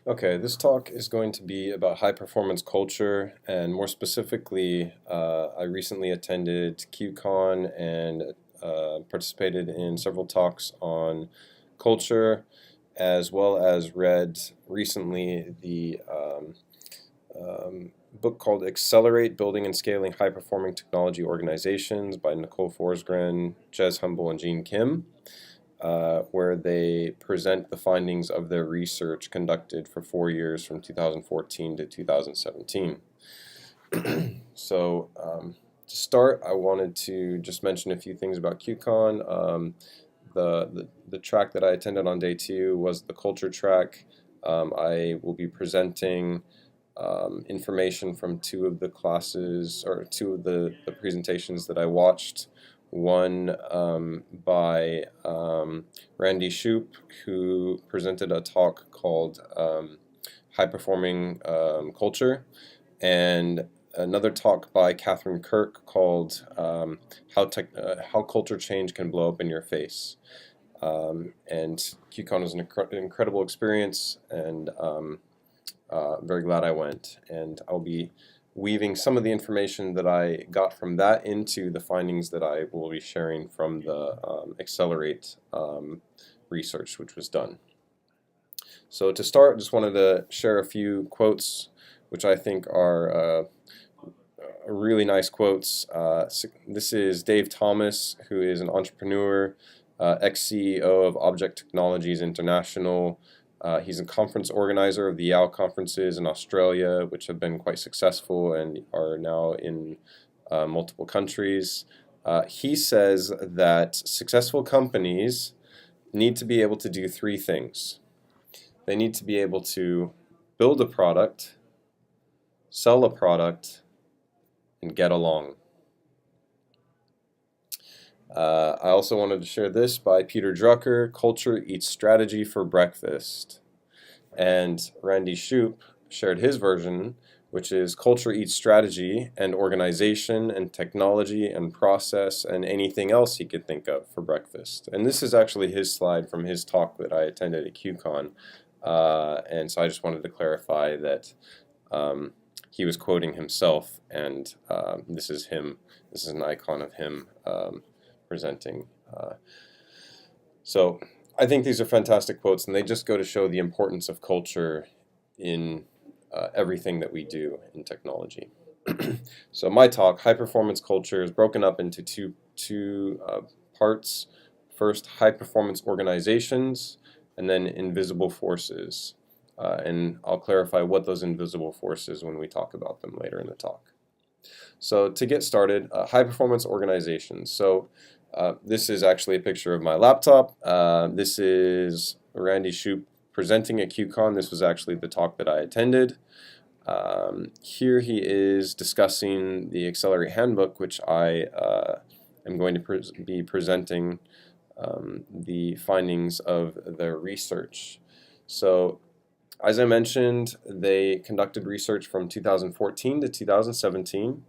Okay, this talk is going to be about high performance culture, and more specifically, I recently attended QCon and participated in several talks on culture, as well as read recently the book called Accelerate Building and Scaling High Performing Technology Organizations by Nicole Forsgren, Jez Humble, and Jean Kim. Where they present the findings of their research conducted for 4 years from 2014 to 2017. To start, I wanted to just mention a few things about QCon. The track that I attended on day 2 was the culture track. I will be presenting information from two of the classes or two of the presentations that I watched. One by Randy Shoup, who presented a talk called High Performing Culture, and another talk by Catherine Kirk called How Culture Change Can Blow Up in Your Face. And QCon was an incredible experience, and very glad I went. And I'll be weaving some of the information that I got from that into the findings that I will be sharing from the Accelerate research which was done. So to start, just wanted to share a few quotes which I think are really nice quotes. This is Dave Thomas, who is an entrepreneur, ex-CEO of Object Technologies International. He's a conference organizer of the YAO conferences in Australia, which have been quite successful and are now in multiple countries. He says that successful companies need to be able to do three things. They need to be able to build a product, sell a product, and get along. I also wanted to share this by Peter Drucker, Culture Eats Strategy for Breakfast. And Randy Shoup shared his version, which is Culture Eats Strategy and Organization and Technology and Process and anything else he could think of for breakfast. And this is actually his slide from his talk that I attended at QCon. And so I just wanted to clarify that he was quoting himself, and this is him. This is an icon of him presenting. So I think these are fantastic quotes, and they just go to show the importance of culture in everything that we do in technology. So my talk, high performance culture, is broken up into two parts. First, high performance organizations, and then invisible forces. And I'll clarify what those invisible forces when we talk about them later in the talk. So to get started, high performance organizations. So this is actually a picture of my laptop. This is Randy Shoup presenting at QCon. This was actually the talk that I attended. Here he is discussing the Accelerate Handbook, which I am going to be presenting the findings of their research. So, as I mentioned, they conducted research from 2014 to 2017.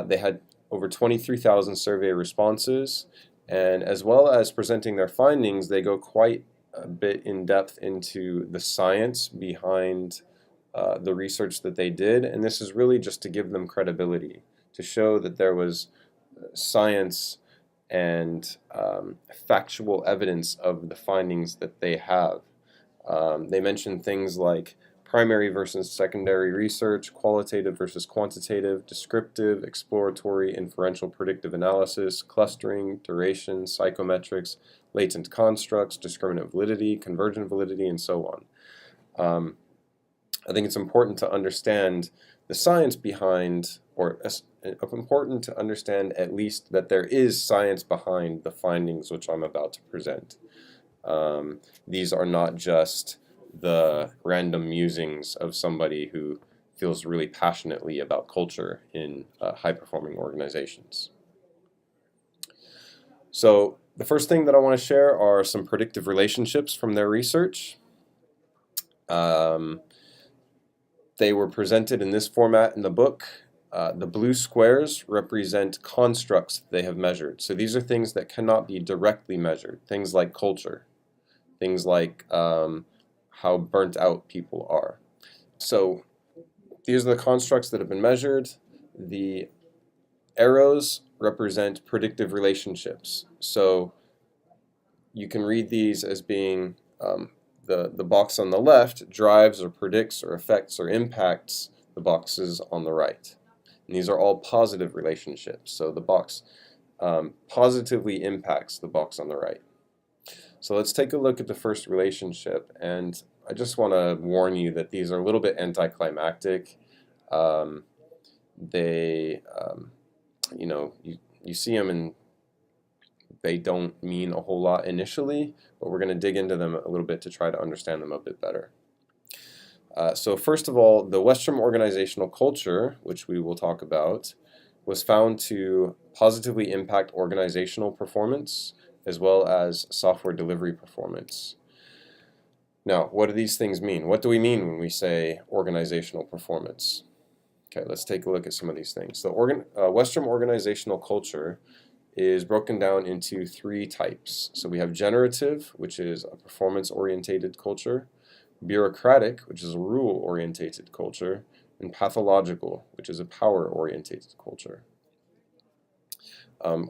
They had over 23,000 survey responses, and as well as presenting their findings, they go quite a bit in depth into the science behind the research that they did, and this is really just to give them credibility, to show that there was science and factual evidence of the findings that they have. They mentioned things like primary versus secondary research, qualitative versus quantitative, descriptive, exploratory, inferential, predictive analysis, clustering, duration, psychometrics, latent constructs, discriminant validity, convergent validity, and so on. I think it's important to understand the science behind, or important to understand at least that there is science behind the findings which I'm about to present. These are not just the random musings of somebody who feels really passionately about culture in high-performing organizations. So the first thing that I want to share are some predictive relationships from their research. They were presented in this format in the book. The blue squares represent constructs they have measured. So these are things that cannot be directly measured, things like culture. Things like how burnt out people are. So these are the constructs that have been measured. The arrows represent predictive relationships. So you can read these as being the box on the left drives or predicts or affects or impacts the boxes on the right. And these are all positive relationships. So the box positively impacts the box on the right. So let's take a look at the first relationship, and I just want to warn you that these are a little bit anticlimactic. They, you see them and they don't mean a whole lot initially, but we're going to dig into them a little bit to try to understand them a bit better. So first of all, the Westrum organizational culture, which we will talk about, was found to positively impact organizational performance as well as software delivery performance. Now, what do these things mean? What do we mean when we say organizational performance? Okay, let's take a look at some of these things. The Westrum organizational culture is broken down into 3 types. So we have generative, which is a performance-orientated culture, bureaucratic, which is a rule-orientated culture, and pathological, which is a power-orientated culture.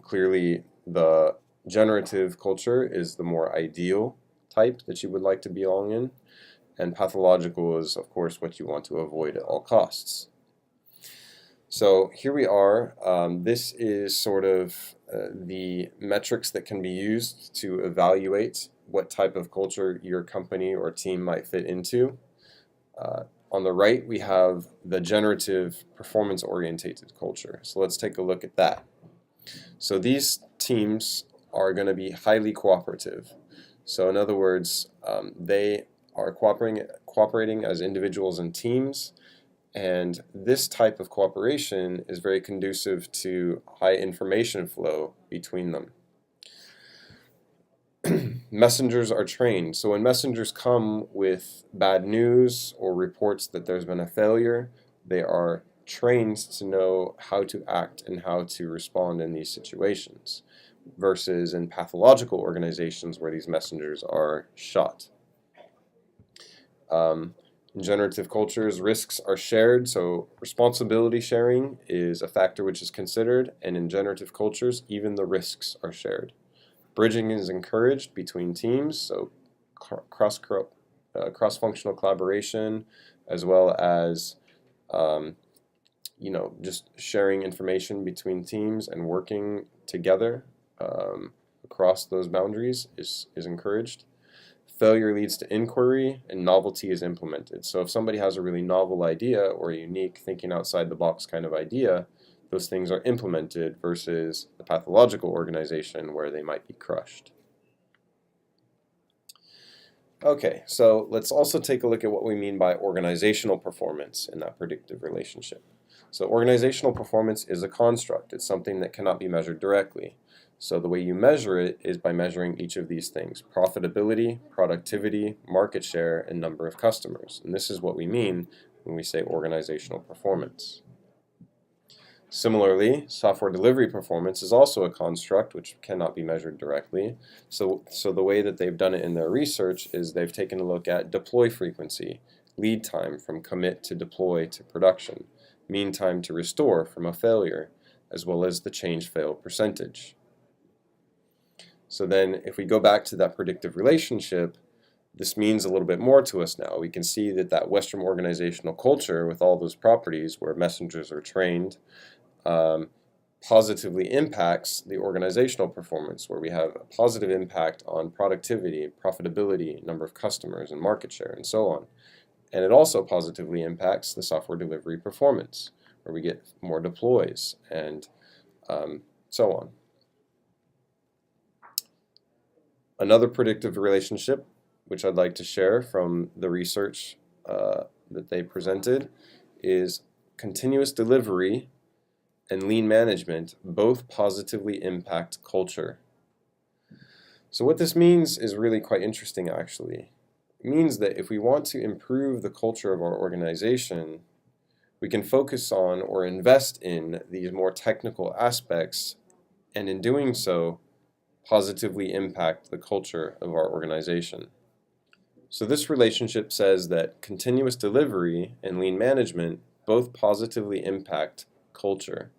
Clearly, the generative culture is the more ideal type that you would like to belong in, and pathological is, of course, what you want to avoid at all costs. So here we are. This is sort of the metrics that can be used to evaluate what type of culture your company or team might fit into. On the right, we have the generative performance-orientated culture. So let's take a look at that. So these teams are going to be highly cooperative. So in other words, they are cooperating as individuals and teams, and this type of cooperation is very conducive to high information flow between them. Messengers are trained. So when messengers come with bad news or reports that there's been a failure, they are trained to know how to act and how to respond in these situations, versus in pathological organizations where these messengers are shot. In generative cultures, risks are shared, so responsibility sharing is a factor which is considered, and in generative cultures, even the risks are shared. Bridging is encouraged between teams, so cross-functional collaboration, as well as just sharing information between teams and working together across those boundaries is encouraged. Failure leads to inquiry, and novelty is implemented. So if somebody has a really novel idea or a unique thinking outside the box kind of idea, those things are implemented versus the pathological organization where they might be crushed. Okay, so let's also take a look at what we mean by organizational performance in that predictive relationship. So organizational performance is a construct. It's something that cannot be measured directly. So the way you measure it is by measuring each of these things: profitability, productivity, market share, and number of customers. And this is what we mean when we say organizational performance. Similarly, software delivery performance is also a construct which cannot be measured directly. So the way that they've done it in their research is they've taken a look at deploy frequency, lead time from commit to deploy to production, mean time to restore from a failure, as well as the change fail percentage. So then if we go back to that predictive relationship, this means a little bit more to us now. We can see that Westrum organizational culture with all those properties where messengers are trained positively impacts the organizational performance, where we have a positive impact on productivity, profitability, number of customers, and market share, and so on. And it also positively impacts the software delivery performance, where we get more deploys and so on. Another predictive relationship, which I'd like to share from the research that they presented, is continuous delivery and lean management both positively impact culture. So what this means is really quite interesting, actually. It means that if we want to improve the culture of our organization, we can focus on or invest in these more technical aspects, and in doing so, positively impact the culture of our organization. So this relationship says that continuous delivery and lean management both positively impact culture.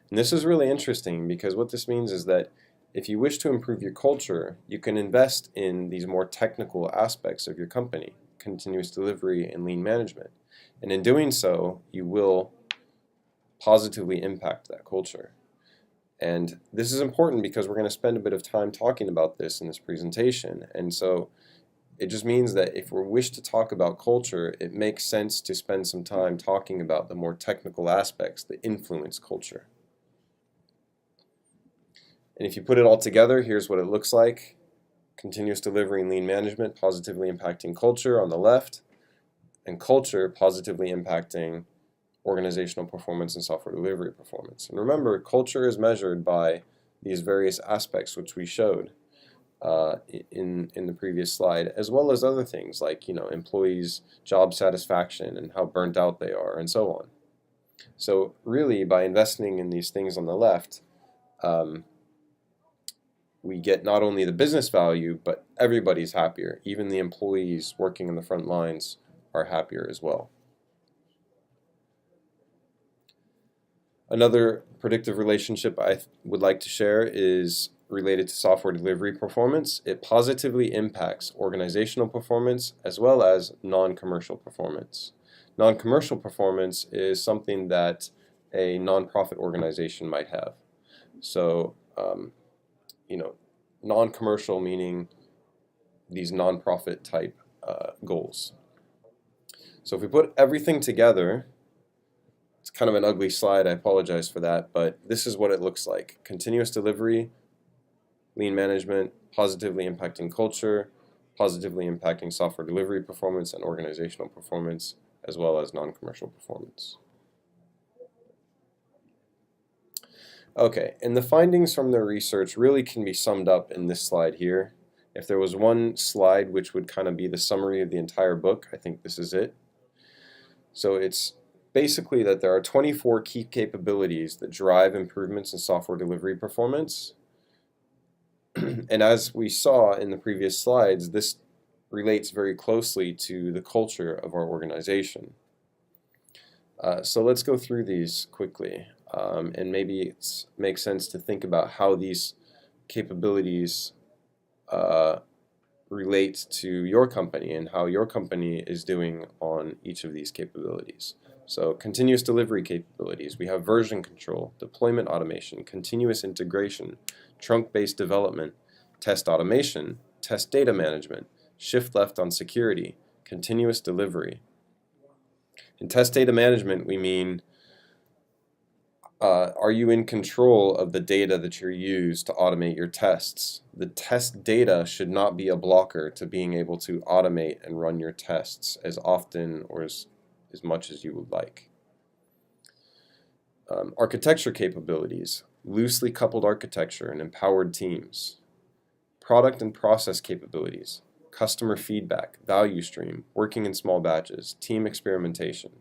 And this is really interesting because what this means is that if you wish to improve your culture, you can invest in these more technical aspects of your company, continuous delivery and lean management. And in doing so, you will positively impact that culture. And this is important because we're going to spend a bit of time talking about this in this presentation. And so it just means that if we wish to talk about culture, it makes sense to spend some time talking about the more technical aspects that influence culture. And if you put it all together, here's what it looks like. Continuous delivery and lean management positively impacting culture on the left, and culture positively impacting organizational performance and software delivery performance. And remember, culture is measured by these various aspects which we showed in the previous slide, as well as other things like employees' job satisfaction and how burnt out they are, and so on. So really, by investing in these things on the left, we get not only the business value, but everybody's happier. Even the employees working in the front lines are happier as well. Another predictive relationship I would like to share is related to software delivery performance. It positively impacts organizational performance as well as non-commercial performance. Non-commercial performance is something that a nonprofit organization might have. So, non-commercial meaning these nonprofit type goals. So if we put everything together, it's kind of an ugly slide, I apologize for that, but this is what it looks like. Continuous delivery, lean management, positively impacting culture, positively impacting software delivery performance and organizational performance, as well as non-commercial performance. Okay, and the findings from the research really can be summed up in this slide here. If there was one slide which would kind of be the summary of the entire book, I think this is it. So it's basically that there are 24 key capabilities that drive improvements in software delivery performance. And as we saw in the previous slides, this relates very closely to the culture of our organization. So let's go through these quickly, and maybe it makes sense to think about how these capabilities relate to your company and how your company is doing on each of these capabilities. So continuous delivery capabilities, we have version control, deployment automation, continuous integration, trunk-based development, test automation, test data management, shift left on security, continuous delivery. In test data management, we mean are you in control of the data that you use to automate your tests? The test data should not be a blocker to being able to automate and run your tests as often or as much as you would like. Architecture capabilities, loosely coupled architecture and empowered teams. Product and process capabilities, customer feedback, value stream, working in small batches, team experimentation.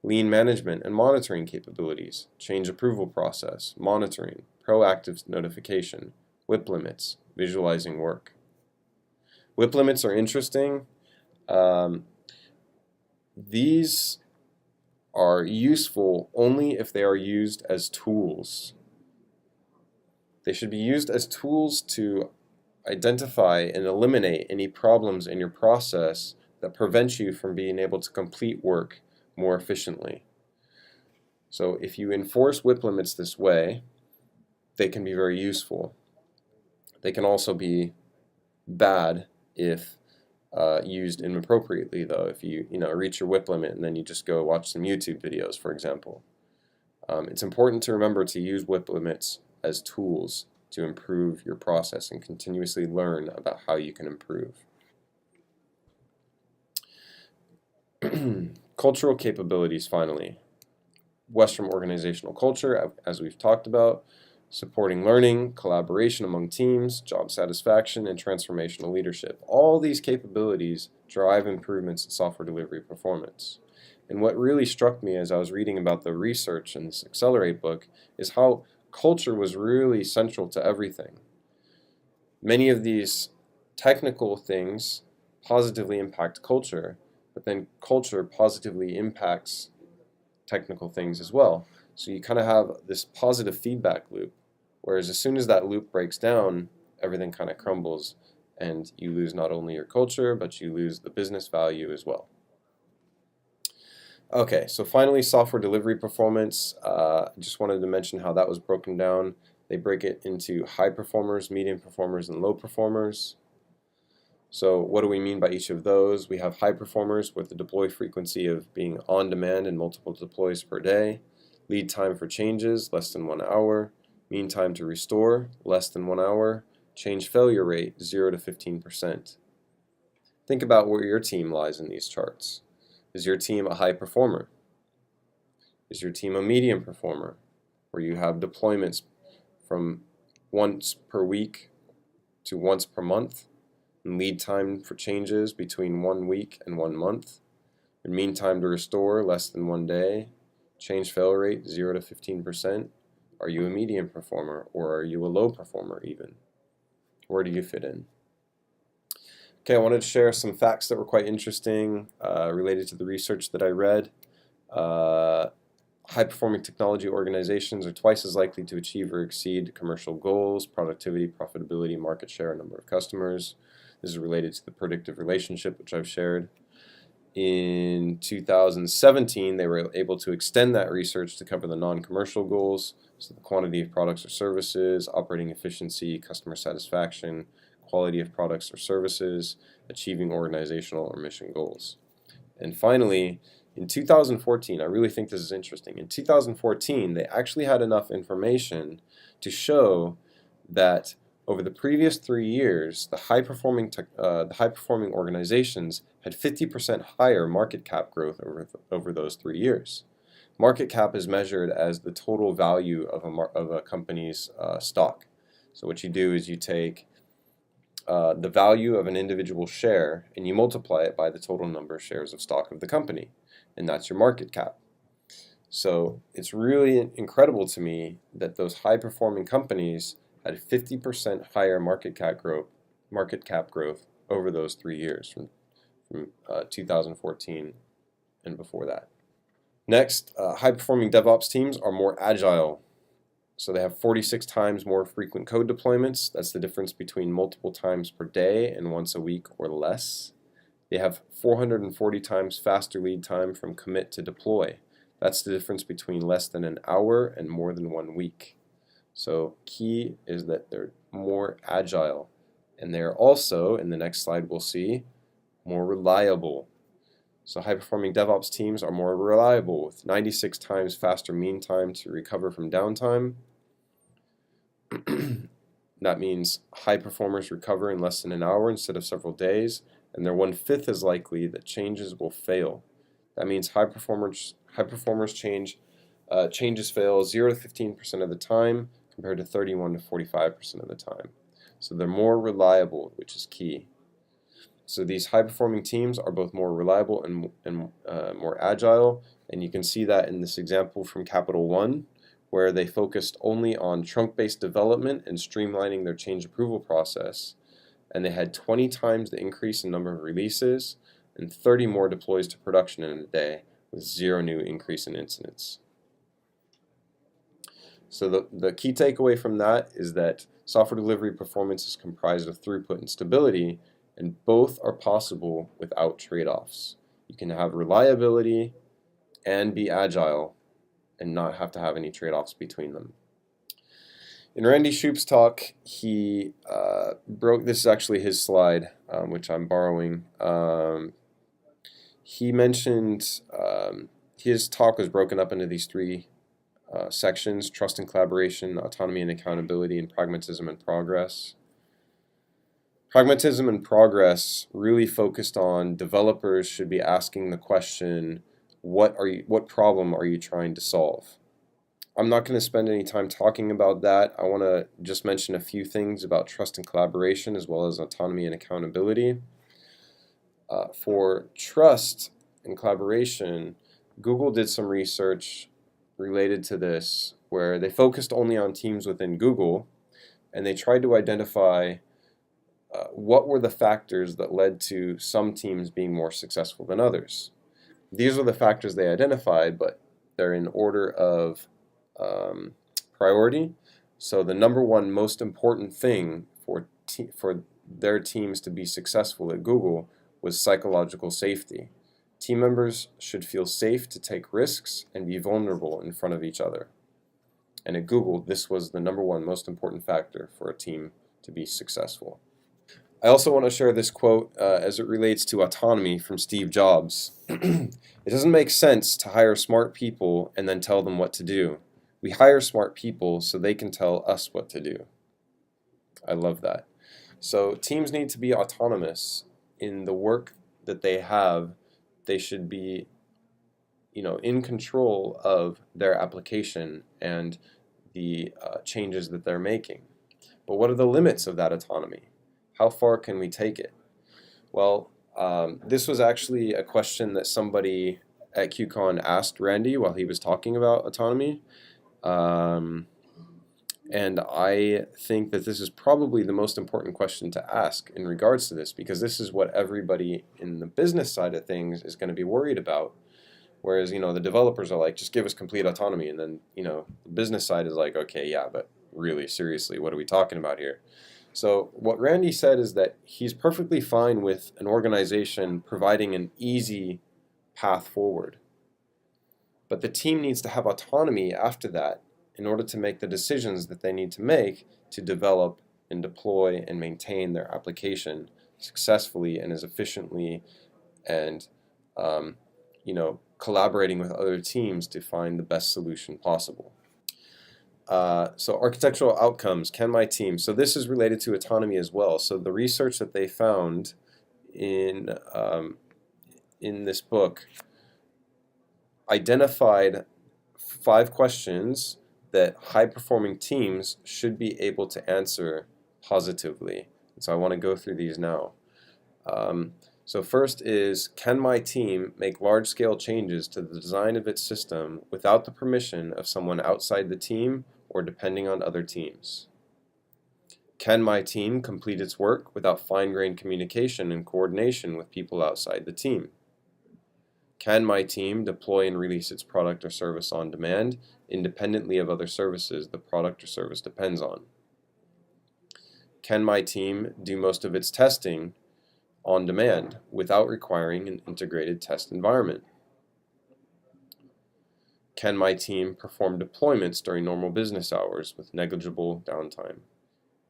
Lean management and monitoring capabilities, change approval process, monitoring, proactive notification, WIP limits, visualizing work. WIP limits are interesting. These are useful only if they are used as tools. They should be used as tools to identify and eliminate any problems in your process that prevent you from being able to complete work more efficiently. So if you enforce WIP limits this way, they can be very useful. They can also be bad if used inappropriately, though. If you reach your WIP limit and then you just go watch some YouTube videos, for example. It's important to remember to use WIP limits as tools to improve your process and continuously learn about how you can improve. Cultural capabilities, finally. Western organizational culture, as we've talked about, supporting learning, collaboration among teams, job satisfaction, and transformational leadership. All these capabilities drive improvements in software delivery performance. And what really struck me as I was reading about the research in this Accelerate book is how culture was really central to everything. Many of these technical things positively impact culture, but then culture positively impacts technical things as well. So you kind of have this positive feedback loop, whereas as soon as that loop breaks down, everything kind of crumbles and you lose not only your culture, but you lose the business value as well. Okay, so finally, software delivery performance. I just wanted to mention how that was broken down. They break it into high performers, medium performers, and low performers. So what do we mean by each of those? We have high performers with the deploy frequency of being on demand and multiple deploys per day, lead time for changes, less than 1 hour, mean time to restore, less than 1 hour, change failure rate, 0 to 15%. Think about where your team lies in these charts. Is your team a high performer? Is your team a medium performer, where you have deployments from once per week to once per month, and lead time for changes between 1 week and 1 month, and mean time to restore less than 1 day, change failure rate 0 to 15%? Are you a medium performer, or are you a low performer even? Where do you fit in? Okay, I wanted to share some facts that were quite interesting related to the research that I read. High-performing technology organizations are twice as likely to achieve or exceed commercial goals, productivity, profitability, market share, and number of customers. This is related to the predictive relationship, which I've shared. In 2017, they were able to extend that research to cover the non-commercial goals, so the quantity of products or services, operating efficiency, customer satisfaction, quality of products or services, achieving organizational or mission goals. And finally, in 2014, I really think this is interesting. In 2014, they actually had enough information to show that over the previous 3 years, the high-performing organizations had 50% higher market cap growth over those 3 years. Market cap is measured as the total value of a company's stock. So what you do is you take the value of an individual share and you multiply it by the total number of shares of stock of the company, and that's your market cap. So it's really incredible to me that those high-performing companies had 50% higher market cap growth over those 3 years from 2014 and before that. Next, high-performing DevOps teams are more agile. So they have 46 times more frequent code deployments. That's the difference between multiple times per day and once a week or less. They have 440 times faster lead time from commit to deploy. That's the difference between less than an hour and more than 1 week. So key is that they're more agile. And they're also, in the next slide we'll see, more reliable. So high-performing DevOps teams are more reliable with 96 times faster mean time to recover from downtime. That means high performers recover in less than an hour instead of several days, and they're 1/5 as likely that changes will fail. That means high performers changes fail 0 to 15% of the time compared to 31 to 45% of the time. So they're more reliable, which is key. So these high-performing teams are both more reliable and more agile, and you can see that in this example from Capital One, where they focused only on trunk-based development and streamlining their change approval process, and they had 20 times the increase in number of releases and 30 more deploys to production in a day with 0 new increase in incidents. So the key takeaway from that is that software delivery performance is comprised of throughput and stability, and both are possible without trade-offs. You can have reliability and be agile and not have to have any trade-offs between them. In Randy Shoupp's talk, he this is actually his slide, which I'm borrowing. He mentioned his talk was broken up into these 3 sections: trust and collaboration, autonomy and accountability, and pragmatism and progress. Pragmatism and progress really focused on developers should be asking the question, what problem are you trying to solve? I'm not going to spend any time talking about that. I want to just mention a few things about trust and collaboration as well as autonomy and accountability. For trust and collaboration, Google did some research related to this where they focused only on teams within Google, and they tried to identify what were the factors that led to some teams being more successful than others? These are the factors they identified, but they're in order of priority. So the number one most important thing for their teams to be successful at Google was psychological safety. Team members should feel safe to take risks and be vulnerable in front of each other. And at Google, this was the number one most important factor for a team to be successful. I also want to share this quote as it relates to autonomy from Steve Jobs. It doesn't make sense to hire smart people and then tell them what to do. We hire smart people so they can tell us what to do. I love that. So teams need to be autonomous in the work that they have. They should be, in control of their application and the changes that they're making. But what are the limits of that autonomy? How far can we take it? Well, this was actually a question that somebody at QCon asked Randy while he was talking about autonomy. And I think that this is probably the most important question to ask in regards to this, because this is what everybody in the business side of things is going to be worried about. Whereas, the developers are like, just give us complete autonomy. And then, the business side is like, okay, yeah, but really, seriously, what are we talking about here? So what Randy said is that he's perfectly fine with an organization providing an easy path forward. But the team needs to have autonomy after that in order to make the decisions that they need to make to develop and deploy and maintain their application successfully and as efficiently, and collaborating with other teams to find the best solution possible. So architectural outcomes, can my team? So this is related to autonomy as well. So the research that they found in this book identified 5 questions that high-performing teams should be able to answer positively. And so I want to go through these now. So first is, can my team make large-scale changes to the design of its system without the permission of someone outside the team or depending on other teams? Can my team complete its work without fine-grained communication and coordination with people outside the team? Can my team deploy and release its product or service on demand, independently of other services the product or service depends on? Can my team do most of its testing on demand without requiring an integrated test environment? Can my team perform deployments during normal business hours with negligible downtime?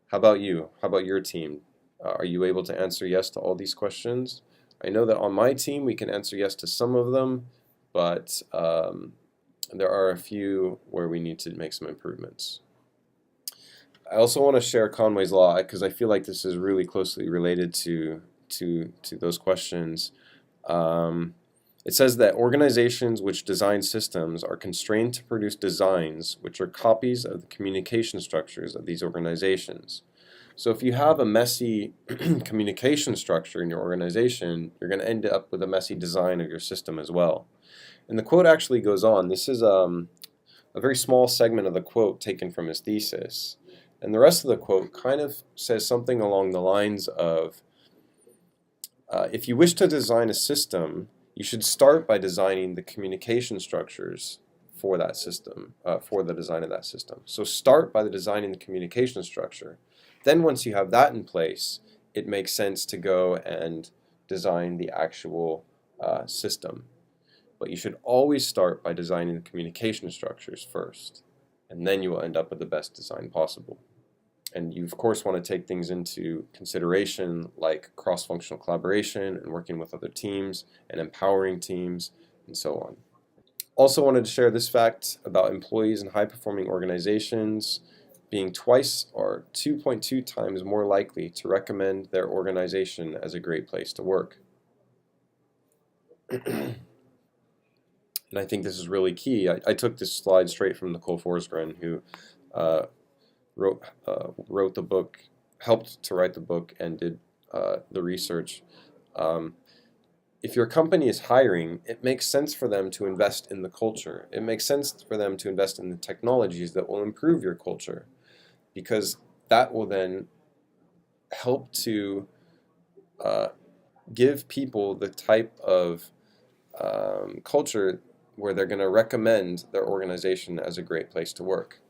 How about you? How about your team? Are you able to answer yes to all these questions? I know that on my team we can answer yes to some of them, but there are a few where we need to make some improvements. I also want to share Conway's Law because I feel like this is really closely related to those questions. It says that organizations which design systems are constrained to produce designs which are copies of the communication structures of these organizations. So if you have a messy communication structure in your organization, you're going to end up with a messy design of your system as well. And the quote actually goes on. This is a very small segment of the quote taken from his thesis. And the rest of the quote kind of says something along the lines of, if you wish to design a system, you should start by designing the communication structures for that system, for the design of that system. So start by designing the communication structure. Then once you have that in place, it makes sense to go and design the actual system. But you should always start by designing the communication structures first, and then you will end up with the best design possible. And you, of course, want to take things into consideration like cross-functional collaboration and working with other teams and empowering teams and so on. Also wanted to share this fact about employees in high-performing organizations being twice or 2.2 times more likely to recommend their organization as a great place to work. And I think this is really key. I took this slide straight from Nicole Forsgren, who wrote the book, helped to write the book, and did the research. If your company is hiring, it makes sense for them to invest in the culture. It makes sense for them to invest in the technologies that will improve your culture, because that will then help to give people the type of culture where they're going to recommend their organization as a great place to work.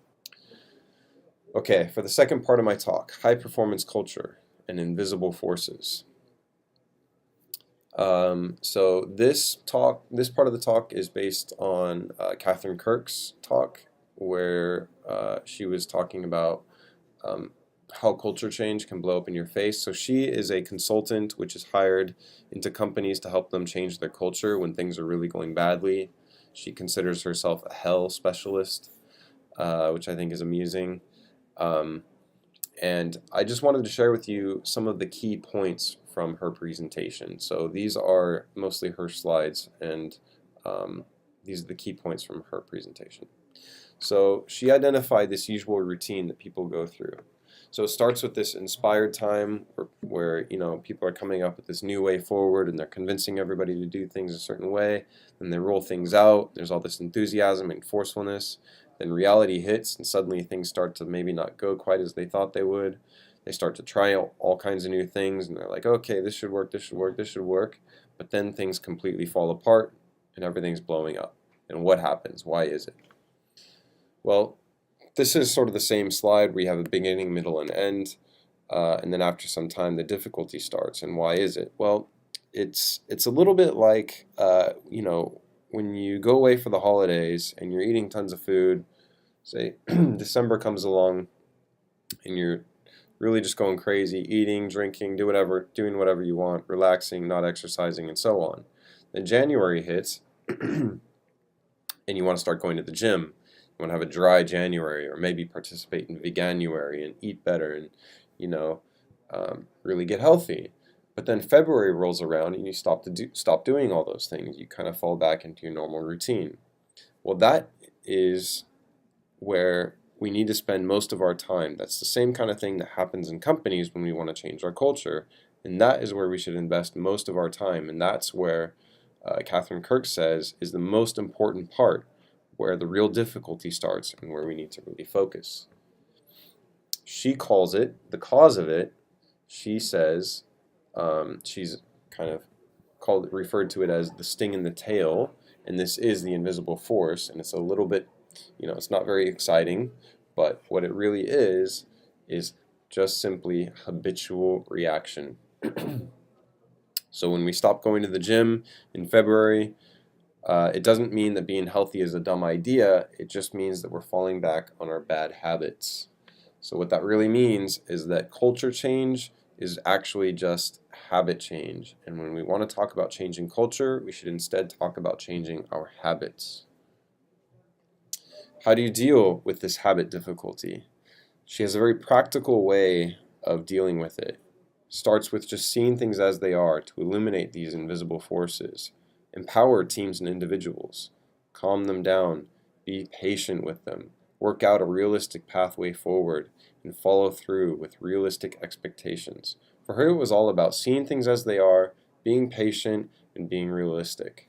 Okay, for the second part of my talk, high performance culture and invisible forces. So this part of the talk is based on Catherine Kirk's talk, where she was talking about how culture change can blow up in your face. So she is a consultant which is hired into companies to help them change their culture when things are really going badly. She considers herself a hell specialist, which I think is amusing. And I just wanted to share with you some of the key points from her presentation. So these are mostly her slides, and these are the key points from her presentation. So she identified this usual routine that people go through. So it starts with this inspired time where people are coming up with this new way forward and they're convincing everybody to do things a certain way. Then they roll things out. There's all this enthusiasm and forcefulness. Then reality hits and suddenly things start to maybe not go quite as they thought they would. They start to try out all kinds of new things and they're like, okay, this should work, this should work, this should work. But then things completely fall apart and everything's blowing up. And what happens? Why is it? Well, this is sort of the same slide where you have a beginning, middle, and end, and then after some time the difficulty starts. And why is it? Well, it's a little bit like when you go away for the holidays and you're eating tons of food. Say December comes along and you're really just going crazy, eating, drinking, doing whatever you want, relaxing, not exercising, and so on. Then January hits and you want to start going to the gym. You want to have a dry January, or maybe participate in Veganuary and eat better and, really get healthy. But then February rolls around and you stop doing all those things. You kind of fall back into your normal routine. Well, that is where we need to spend most of our time. That's the same kind of thing that happens in companies when we want to change our culture. And that is where we should invest most of our time. And that's where Catherine Kirk says is the most important part, where the real difficulty starts and where we need to really focus. She calls it the cause of it. She says she's kind of referred to it as the sting in the tail, and this is the invisible force. And it's a little bit, it's not very exciting, but what it really is just simply habitual reaction. So when we stop going to the gym in February, it doesn't mean that being healthy is a dumb idea. It just means that we're falling back on our bad habits. So what that really means is that culture change is actually just habit change. And when we want to talk about changing culture, we should instead talk about changing our habits. How do you deal with this habit difficulty? She has a very practical way of dealing with it. Starts with just seeing things as they are to eliminate these invisible forces. Empower teams and individuals. Calm them down. Be patient with them. Work out a realistic pathway forward and follow through with realistic expectations. For her, it was all about seeing things as they are, being patient, and being realistic.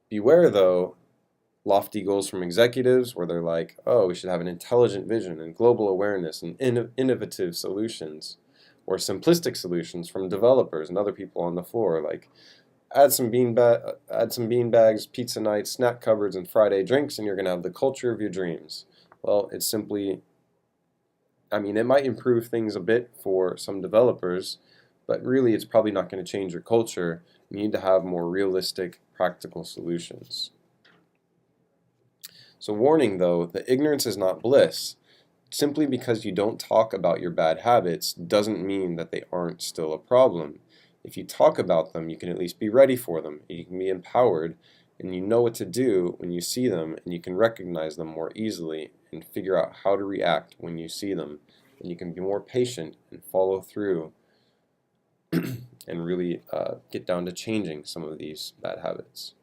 Beware, though, lofty goals from executives where they're like, oh, we should have an intelligent vision and global awareness and innovative solutions, or simplistic solutions from developers and other people on the floor, like add some bean bags, pizza nights, snack cupboards, and Friday drinks, and you're going to have the culture of your dreams. Well, it's simply, it might improve things a bit for some developers, but really it's probably not going to change your culture. You need to have more realistic, practical solutions. So warning though, that ignorance is not bliss. Simply because you don't talk about your bad habits doesn't mean that they aren't still a problem. If you talk about them, you can at least be ready for them. You can be empowered, and you know what to do when you see them, and you can recognize them more easily and figure out how to react when you see them. And you can be more patient and follow through and really get down to changing some of these bad habits.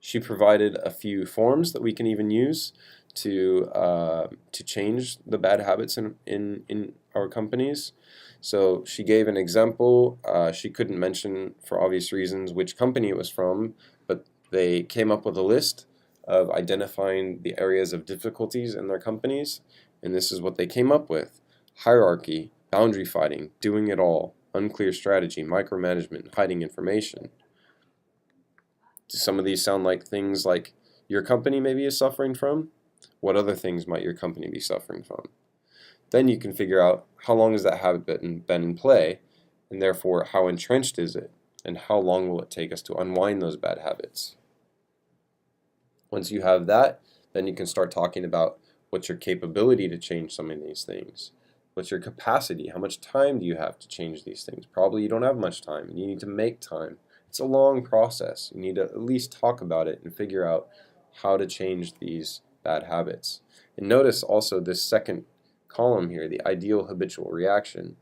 She provided a few forms that we can even use to change the bad habits in our companies. So she gave an example. She couldn't mention, for obvious reasons, which company it was from, but they came up with a list of identifying the areas of difficulties in their companies, And this is what they came up with: hierarchy, boundary fighting, doing it all, unclear strategy, micromanagement, hiding information. Do some of these sound like things like your company maybe is suffering from? What other things might your company be suffering from? Then you can figure out how long has that habit been in play, and therefore how entrenched is it, and how long will it take us to unwind those bad habits. Once you have that, then you can start talking about what's your capability to change some of these things. What's your capacity? How much time do you have to change these things? Probably you don't have much time, and you need to make time. It's a long process. You need to at least talk about it and figure out how to change these bad habits. And notice also this second column here, the ideal habitual reaction.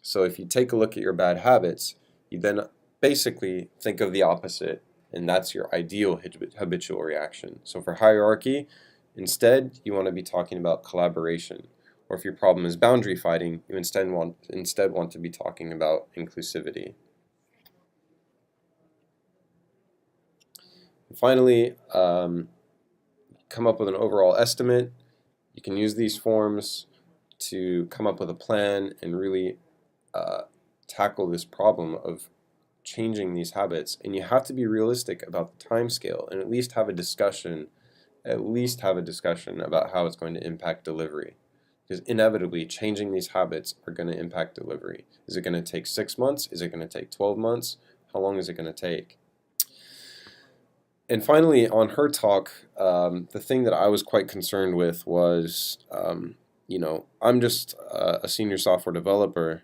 So if you take a look at your bad habits, you then basically think of the opposite, and that's your ideal habitual reaction. So for hierarchy, instead you want to be talking about collaboration. Or if your problem is boundary fighting, you instead want to be talking about inclusivity. And finally, come up with an overall estimate. You can use these forms to come up with a plan and really tackle this problem of changing these habits. And you have to be realistic about the time scale and at least have a discussion about how it's going to impact delivery. Because inevitably, changing these habits are going to impact delivery. Is it going to take 6 months? Is it going to take 12 months? How long is it going to take? And finally, on her talk, the thing that I was quite concerned with was, I'm just a senior software developer.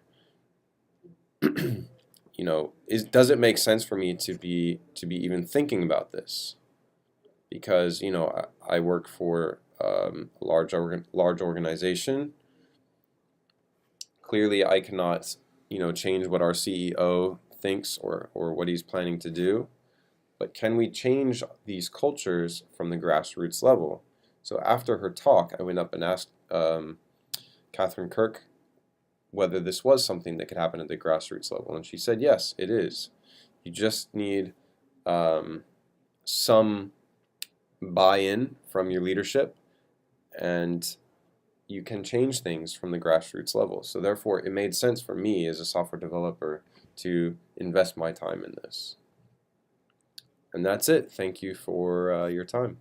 Does it make sense for me to be even thinking about this? Because I work for a large organization. Clearly, I cannot change what our CEO thinks or what he's planning to do. But can we change these cultures from the grassroots level? So after her talk, I went up and asked Catherine Kirk whether this was something that could happen at the grassroots level, and she said yes, it is. You just need some buy-in from your leadership, and you can change things from the grassroots level. So therefore, it made sense for me as a software developer to invest my time in this. And that's it. Thank you for your time.